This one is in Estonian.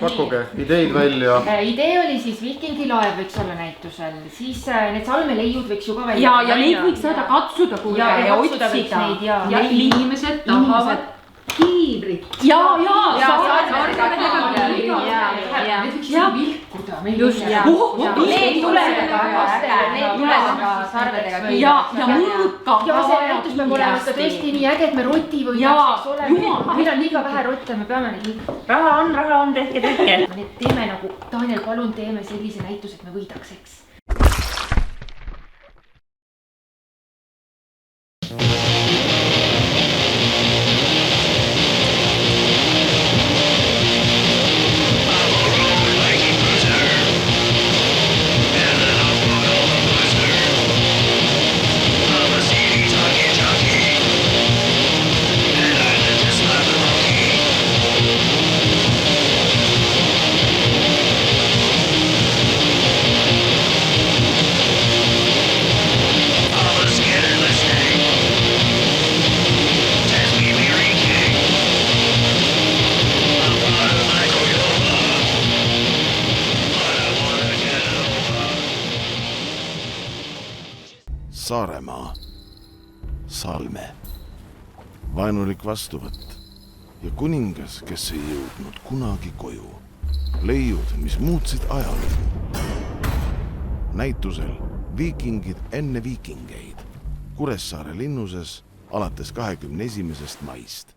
pakkuge ideid välja. Idee oli siis viikingilaev võiks olla näitusel, siis need salmeleiud võiks ju ka välja. Ja neid võiks saada katsuda kuulda ja otsida. Ja inimesed tahavad kiivrit. Ja sarvedega vilkuda. Need tuledega sarvedega. Ja mõõka. Ja see näitus peab olema tõesti nii äge, et me roti võidaks ole. Meil on liiga vähe rotte, me peame neid liiga. Raha on, tehke. Me teeme nagu, Daniel, palun teeme sellise näituse, et me võidaks, eks. Saaremaa, Salme, vaenulik vastuvõtt ja kuningas, kes ei jõudnud kunagi koju. Leiud, mis muutsid ajalugu. Näitusel viikingid enne viikingeid Kuressaare linnuses alates 21. maist.